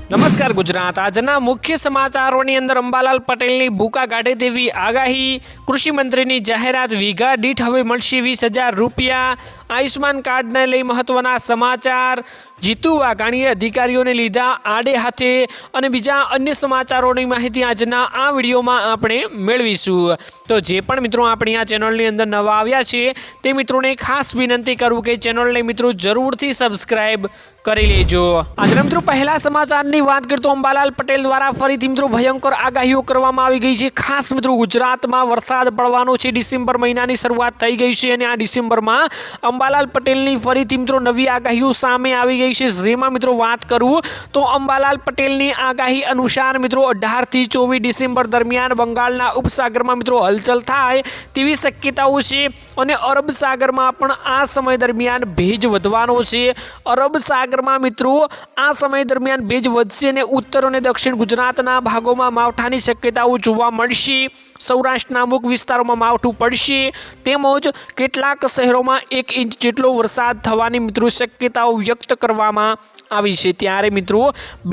નમસ્કાર ગુજરાત। આજના મુખ્ય સમાચારોની અંદર અંબાલાલ પટેલની ભૂકા કાઢે તેવી આગાહી, કૃષિ મંત્રીની જાહેરાત, વીઘા દીઠ હવે મળશે 20,000 રૂપિયા, આયુષ્માન કાર્ડને લઈ મહત્વના સમાચાર, જીતુ વાઘાણીએ અધિકારીઓને લીધા આડે હાથે અને બીજા અન્ય સમાચારોની માહિતી આજના આ વિડીયોમાં આપણે મેળવીશું। તો જે પણ મિત્રો આપણી આ ચેનલની અંદર નવા આવ્યા છે તે મિત્રોને ખાસ વિનંતી કરું કે ચેનલને મિત્રો જરૂરથી સબસ્ક્રાઇબ કરી લેજો। આજના મિત્રો પહેલા સમાચારની વાત કરીએ તો અંબાલાલ પટેલ દ્વારા ફરીથી મિત્રો ભયંકર આગાહીઓ કરવામાં આવી ગઈ છે। ખાસ મિત્રો ગુજરાતમાં વરસાદ પડવાનો છે, ડિસેમ્બર મહિનાની શરૂઆત થઈ ગઈ છે અને આ ડિસેમ્બરમાં અંબાલાલ પટેલની ફરીથી મિત્રો નવી આગાહીઓ સામે આવી ગઈ છે। જેમાં મિત્રો વાત કરું તો અંબાલાલ પટેલની આગાહી અનુસાર મિત્રો 18 થી 24 ડિસેમ્બર દરમિયાન બંગાળના ઉપસાગરમાં મિત્રો હલચલ થાય તેવી શક્યતાઓ છે અને અરબ સાગરમાં પણ આ સમય દરમિયાન ભેજ વધવાનો છે। અરબ સાગરમાં મિત્રો આ સમય દરમિયાન ભેજ વધશે અને ઉત્તર અને દક્ષિણ ગુજરાતના ભાગોમાં માવઠાની શક્યતાઓ જોવા મળશે। સૌરાષ્ટ્રના અમુક વિસ્તારોમાં માવઠું પડશે તેમજ કેટલાક શહેરોમાં 1 ઇંચ જેટલો વરસાદ થવાની મિત્રો શક્યતાઓ વ્યક્ત કરવામાં આવી છે। ત્યારે મિત્રો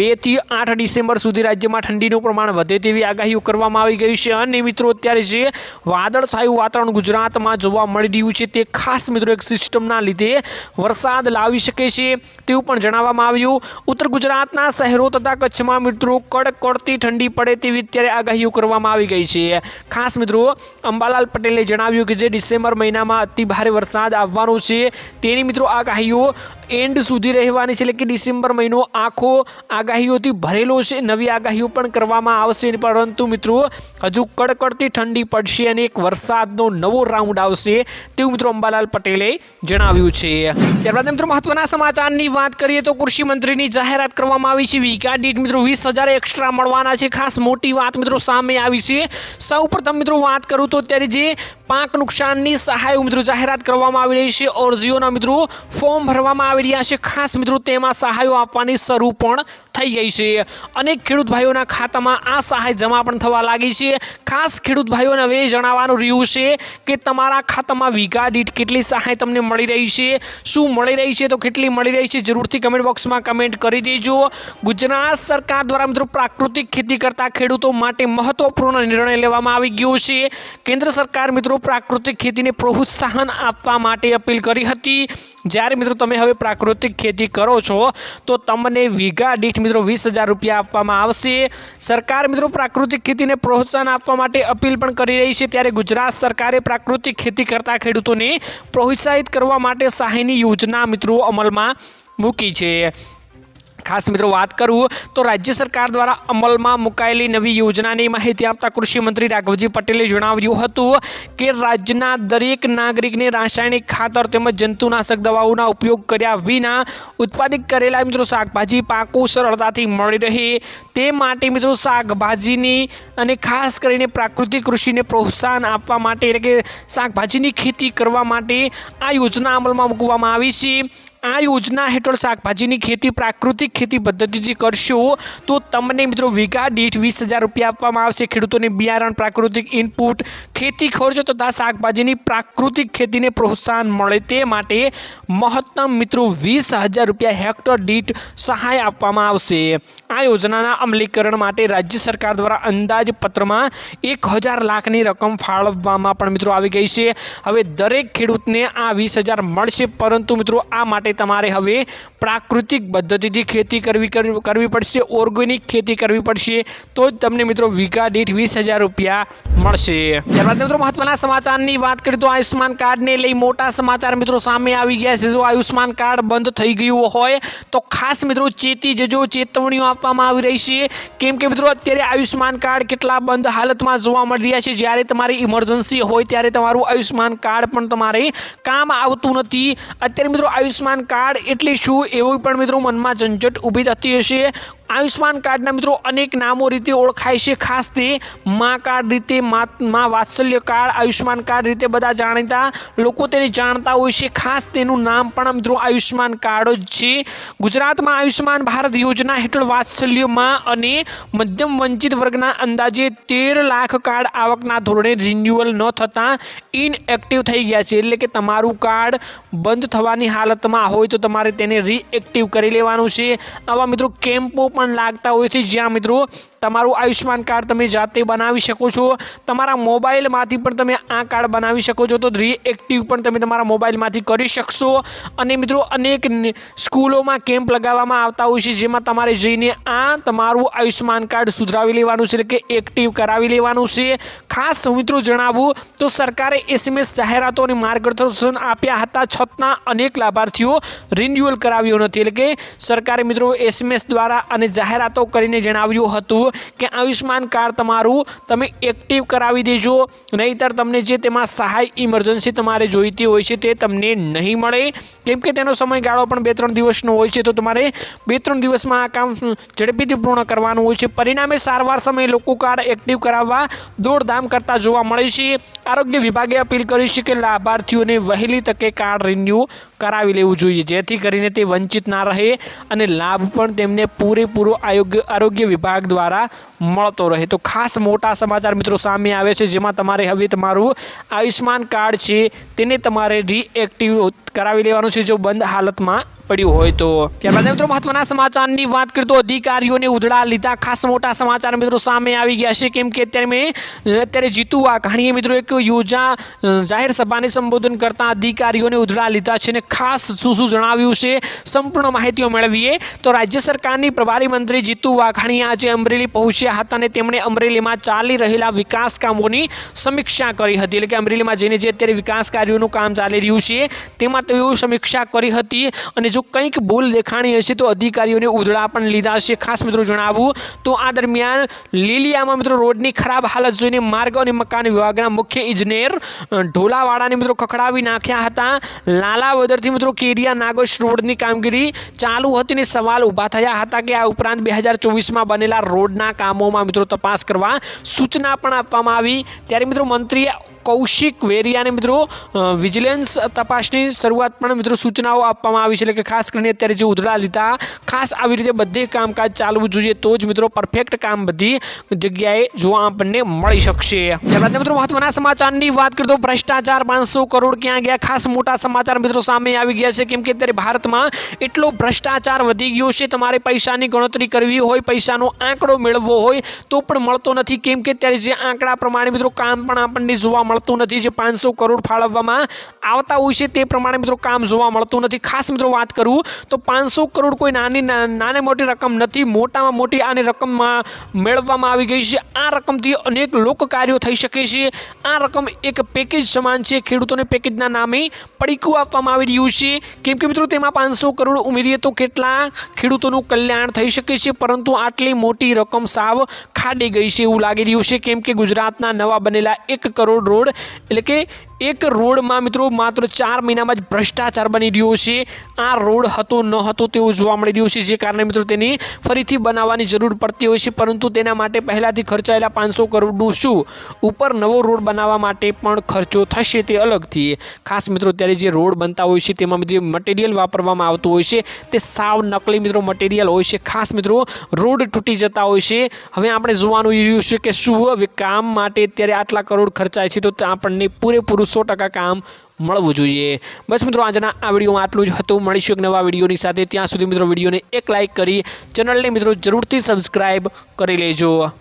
2 થી 8 ડિસેમ્બર સુધી રાજ્યમાં ઠંડીનું પ્રમાણ વધે તેવી આગાહીઓ કરવામાં આવી ગઈ છે અને મિત્રો અત્યારે જે વાદળછાયું વાતાવરણ ગુજરાતમાં જોવા મળી રહ્યું છે તે ખાસ મિત્રો એક સિસ્ટમના લીધે વરસાદ લાવી શકે છે તેવું પણ જણાવવામાં આવ્યું। ઉત્તર ગુજરાતના શહેરો તથા કચ્છમાં મિત્રો કડકડતી ઠંડી પડે તેવી અત્યારે આગાહીઓ કરવામાં આવી ગઈ છે। ખાસ મિત્રો અંબાલાલ પટેલે જણાવ્યું કે જે ડિસેમ્બર મહિનામાં અતિ ભારે વરસાદ આવવાનો છે તેની મિત્રો આગાહીઓ એન્ડ સુધી રહેવાની છે, એટલે કે ડિસેમ્બર મહિનો આખો આગાહીઓથી ભરેલો છે। નવી આગાહીઓ પણ કરવામાં આવશે પરંતુ મિત્રો હજુ કડકડતી ઠંડી પડશે અને એક વરસાદનો નવો રાઉન્ડ આવશે તેવું મિત્રો અંબાલાલ પટેલે જણાવ્યું છે। ત્યારબાદ મિત્રો મહત્વના સમાચારની વાત કરીએ તો કૃષિ મંત્રીની જાહેરાત કરવામાં આવી છે। વીઘા દીઠ મિત્રો 20,000 એક્સ્ટ્રા મળવાના છે। ખાસ મોટી વાત મિત્રો સામે આવી છે। સૌપ્રથમ મિત્રો વાત કરું તો અત્યારે જે પાક નુકસાનની સહાય મિત્રો જાહેરાત કરવામાં આવી રહી છે। અરજીઓના મિત્રો ફોર્મ ભરવામાં આવી રહ્યા છે। ખાસ મિત્રો તેમાં સહાયો આપવાની શરૂ પણ થઈ ગઈ છે। અનેક ખેડૂત ભાઈઓના ખાતામાં આ સહાય જમા પણ થવા લાગી છે। ખાસ ખેડૂત ભાઈઓને હવે જણાવવાનું રહ્યું છે કે તમારા ખાતામાં વીઘા દીઠ કેટલી સહાય તમને મળી રહી છે, શું મળી રહી છે, તો કેટલી મળી રહી છે જરૂરથી કમેન્ટ બોક્સમાં કમેન્ટ કરી દેજો। ગુજરાત સરકાર દ્વારા મિત્રો પ્રાકૃતિક ખેતી કરતા ખેડૂતો માટે મહત્વપૂર્ણ નિર્ણય લેવામાં આવી ગયો છે। કેન્દ્ર સરકાર મિત્રો પ્રાકૃતિક ખેતીને પ્રોત્સાહન આપવા માટે અપીલ કરી હતી। જ્યારે મિત્રો તમે હવે પ્રાકૃતિક ખેતી કરો છો તો તમને વીઘા દીઠ મિત્રો 20,000 રૂપિયા આપવામાં આવશે। સરકાર મિત્રો પ્રાકૃતિક ખેતીને પ્રોત્સાહન આપવા માટે અપીલ પણ કરી રહી છે। ત્યારે ગુજરાત સરકારે પ્રાકૃતિક ખેતી કરતા ખેડૂતોને પ્રોત્સાહિત કરવા માટે સહાયની યોજના મિત્રો અમલમાં મૂકી છે। ખાસ મિત્રો વાત કરું તો રાજ્ય સરકાર દ્વારા અમલમાં મુકાયેલી નવી યોજનાની માહિતી આપતા કૃષિ મંત્રી રાઘવજી પટેલે જણાવ્યું હતું કે રાજ્યના દરેક નાગરિકને રાસાયણિક ખાતર તેમજ જંતુનાશક દવાઓના ઉપયોગ કર્યા વિના ઉત્પાદિત કરેલા મિત્રો શાકભાજી પાકો સરળતાથી મળી રહે તે માટે મિત્રો શાકભાજીની અને ખાસ કરીને પ્રાકૃતિક કૃષિને પ્રોત્સાહન આપવા માટે એટલે કે શાકભાજીની ખેતી કરવા માટે આ યોજના અમલમાં મૂકવામાં આવી છે। આ યોજના હેઠળ શાકભાજીની ખેતી પ્રાકૃતિક ખેતી પદ્ધતિથી કરશો તો તમને મિત્રો વીઘા દીઠ 20,000 રૂપિયા આપવામાં આવશે। ખેડૂતોને બિયારણ, પ્રાકૃતિક ઇનપુટ, ખેતી ખર્ચ તથા શાકભાજીની પ્રાકૃતિક ખેતીને પ્રોત્સાહન મળે તે માટે મહત્તમ મિત્રો 20,000 રૂપિયા હેક્ટર દીઠ સહાય આપવામાં આવશે। આ યોજનાના અમલીકરણ માટે રાજ્ય સરકાર દ્વારા અંદાજપત્રમાં 1,000 લાખની રકમ ફાળવવામાં પણ મિત્રો આવી ગઈ છે। હવે દરેક ખેડૂતને આ 20,000 મળશે પરંતુ મિત્રો આ માટે તમારે હવે પ્રાકૃતિક પદ્ધતિથી ખેતી કરવી પડશે, ઓર્ગેનિક ખેતી કરવી પડશે તો જ તમને મિત્રો વીઘા દીઠ 20,000 રૂપિયા મળશે। ત્યારબાદ મિત્રો મહત્વના સમાચારની વાત કરીએ તો આયુષ્માન કાર્ડને લઈ મોટા સમાચાર મિત્રો સામે આવી ગયા છે। જો આયુષ્માન કાર્ડ બંધ થઈ ગયું હોય તો ખાસ મિત્રો ચેતી જજો, ચેતવણીઓ આપવામાં આવી રહી છે। કેમ કે મિત્રો અત્યારે આયુષ્માન કાર્ડ કેટલા બંધ હાલતમાં જોવા મળી રહ્યા છે। જ્યારે તમારી ઇમરજન્સી હોય ત્યારે તમારું આયુષ્માન કાર્ડ પણ તમારે કામ આવતું નથી। અત્યારે મિત્રો આયુષ્માન કાર્ડ એટલે શું એવું પણ મિત્રો મનમાં ઝંઝટ ઊભી થતી હશે। આયુષ્માન કાર્ડના મિત્રો અનેક નામો રીતે ઓળખાય છે। ખાસ તે મા કાર્ડ રીતે, મા વાત્સલ્ય કાર્ડ, આયુષ્માન કાર્ડ રીતે બધા જાણીતા લોકો તેને જાણતા હોય છે। ખાસ તેનું નામ પણ મિત્રો આયુષ્માન કાર્ડ જ છે। ગુજરાતમાં આયુષ્માન ભારત યોજના હેઠળ વાત્સલ્યમાં અને મધ્યમ વંચિત વર્ગના અંદાજે 13 લાખ કાર્ડ આવકના ધોરણે રિન્યુઅલ ન થતાં ઇનએક્ટિવ થઈ ગયા છે। એટલે કે તમારું કાર્ડ બંધ થવાની હાલતમાં હોય તો તમારે તેને રીએક્ટિવ કરી લેવાનું છે। આવા મિત્રો કેમ્પો પણ લાગતા હોય છે, જ્યાં મિત્રો તમારું આયુષ્માન કાર્ડ તમે જાતે બનાવી શકો છો। તમારા મોબાઈલમાંથી પણ તમે આ કાર્ડ બનાવી શકો છો, તો રીએક્ટિવ પણ તમે તમારા મોબાઈલમાંથી કરી શકશો। અને મિત્રો અનેક સ્કૂલોમાં કેમ્પ લગાવવામાં આવતા હોય છે, જેમાં તમારે જઈને આ તમારું આયુષ્માન કાર્ડ સુધરાવી લેવાનું છે, એટલે કે એક્ટિવ કરાવી લેવાનું છે। ખાસ મિત્રો જણાવું તો સરકારે SMS જાહેરાતો અને માર્ગદર્શન આપ્યા હતા, છતાં અનેક લાભાર્થીઓ રિન્યુઅલ કરાવ્યો નથી। એટલે કે સરકારે મિત્રો SMS દ્વારા અને જાહેરાતો કરીને જણાવ્યું હતું કે આયુષ્માન કાર્ડ તમારું તમે એક્ટિવ કરાવી દેજો, નહીંતર તમને જે તેમાં સહાય ઇમરજન્સી તમારે જોઈતી હોય છે તે તમને નહીં મળે, કેમ કે તેનો સમયગાળો પણ 2-3 દિવસનો હોય છે, તો તમારે 2-3 દિવસમાં આ કામ ઝડપીથી પૂર્ણ કરવાનું હોય છે। પરિણામે સારવાર સમયે લોકો કાર્ડ એક્ટિવ કરાવવા દોડધામ કરતા જોવા મળે છે। આરોગ્ય વિભાગે અપીલ કરી છે કે લાભાર્થીઓને વહેલી તકે કાર્ડ રિન્યૂ કરાવી લેવું જોઈએ, જેથી કરીને તે વંચિત ના રહે અને લાભ પણ તેમને પૂરેપૂરો આરોગ્ય વિભાગ દ્વારા મળતો રહે। તો ખાસ મોટા સમાચાર મિત્રો સામે આવે છે, જેમાં તમારે હવે તમારું આયુષ્માન કાર્ડ છે તેને તમારે રીએક્ટિવ કરાવી લેવાનું છે, જો બંધ હાલતમાં પડ્યું હોય તો। ત્યારબાદ મિત્રો મહત્વના સમાચારની વાત કરીએ તો અધિકારીઓને ઉધડા લીધા ખાસ મોટા સમાચાર મિત્રો સામે આવી ગયા છે, કેમ કે અત્યારે જીતુ વાઘાણીએ મિત્રો એક જાહેર સભાને સંબોધન કરતા અધિકારીઓને ઉધડા લીધા છે, અને ખાસ શું જણાવ્યું છે સંપૂર્ણ માહિતીઓ મેળવીએ તો રાજ્ય સરકારની પ્રભારી મંત્રી જીતુ વાઘાણી આજે અમરેલી પહોંચ્યા હતા અને તેમણે અમરેલીમાં ચાલી રહેલા વિકાસ કામોની સમીક્ષા કરી હતી। એટલે કે અમરેલીમાં જઈને જે અત્યારે વિકાસ કાર્યોનું કામ ચાલી રહ્યું છે તેમાં તેઓ સમીક્ષા કરી હતી, અને જો કંઈક ભૂલ દેખાણી હશે તો અધિકારીઓને ઉધડા પણ લીધા છે। ખાસ મિત્રો જણાવું તો આ દરમિયાન લીલિયામાં મિત્રો રોડની ખરાબ હાલત જોઈને માર્ગ અને મકાન વિભાગના મુખ્ય ઇજનેર ઢોલાવાડાને મિત્રો ખખડાવી નાખ્યા હતા। લાલાવદરથી મિત્રો કેરિયા નાગોશ રોડની કામગીરી ચાલુ હતી, ને સવાલ ઊભા થયા હતા કે આ ઉપરાંત 2024માં બનેલા રોડના કામોમાં મિત્રો તપાસ કરવા સૂચના પણ આપવામાં આવી। ત્યારે મિત્રો મંત્રીએ કૌશિક વેરિયાને મિત્રો વિજિલન્સ તપાસની શરૂઆત પણ મિત્રો સૂચનાઓ આપવામાં આવી છે। એટલે કે ખાસ કરીને અત્યારે જે ઉધડા લીધા ખાસ આવી રીતે બધે કામકાજ ચાલવું જોઈએ, તો જ મિત્રો પરફેક્ટ કામ બધી જગ્યાએ જોવા આપણને મળી શકશે। ત્યારબાદ મિત્રો મહત્વના સમાચારની વાત કરીએ તો ભ્રષ્ટાચાર 500 કરોડ ક્યાં ગયા, ખાસ મોટા સમાચાર મિત્રો સામે આવી ગયા છે, કેમ કે અત્યારે ભારતમાં એટલો ભ્રષ્ટાચાર વધી ગયો છે, તમારે પૈસાની ગણતરી કરવી હોય, પૈસાનો આંકડો મેળવવો હોય તો પણ મળતો નથી, કેમ કે અત્યારે જે આંકડા પ્રમાણે મિત્રો કામ પણ આપણને જોવા મળતું નથી। જે 500 કરોડ ફાળવવામાં આવતા હોય છે તે પ્રમાણે મિત્રો કામ જોવા મળતું નથી। ખાસ મિત્રો વાત કરું તો 500 કરોડ કોઈ નાની મોટી રકમ નથી, મોટામાં મોટી આની રકમ મેળવવામાં આવી ગઈ છે। આ રકમથી અનેક લોક કાર્યો થઈ શકે છે। આ રકમ એક પેકેજ સમાન છે, ખેડૂતોને પેકેજના નામે પડીકું આપવામાં આવી રહ્યું છે, કેમ કે મિત્રો તેમાં 500 કરોડ ઉમેરીએ તો કેટલા ખેડૂતોનું કલ્યાણ થઈ શકે છે, પરંતુ આટલી મોટી રકમ સાવ ખાડી ગઈ છે એવું લાગી રહ્યું છે, કેમ કે ગુજરાતના નવા બનેલા 1 કરોડ રોડ એટલે કે એક રોડમાં મિત્રો માત્ર 4 મહિનામાં જ ભ્રષ્ટાચાર બની રહ્યો છે। આ રોડ હતો ન હતો તેવું જોવા મળી રહ્યું છે, જે કારણે મિત્રો તેની ફરીથી બનાવવાની જરૂર પડતી હોય છે, પરંતુ તેના માટે પહેલાથી ખર્ચાયેલા 500 કરોડનું શું ઉપર નવો રોડ બનાવવા માટે પણ ખર્ચો થશે તે અલગથી। ખાસ મિત્રો ત્યારે જે રોડ બનતા હોય છે તેમાં જે મટીરિયલ વાપરવામાં આવતું હોય છે તે સાવ નકલી મિત્રો મટીરિયલ હોય છે। ખાસ મિત્રો રોડ તૂટી જતા હોય છે। હવે આપણે જોવાનું રહ્યું છે કે શું હવે કામ માટે અત્યારે આટલા કરોડ ખર્ચાય છે તો આપણને પૂરેપૂરું 100% કામ મળવું જોઈએ। બસ મિત્રો આજના આ વિડીયોમાં આટલું જ હતું, મળીશું એક નવા વિડીયોની સાથે। ત્યાં સુધી મિત્રો વિડીયોને એક લાઇક કરી ચેનલને મિત્રો જરૂરથી સબસ્ક્રાઈબ કરી લેજો।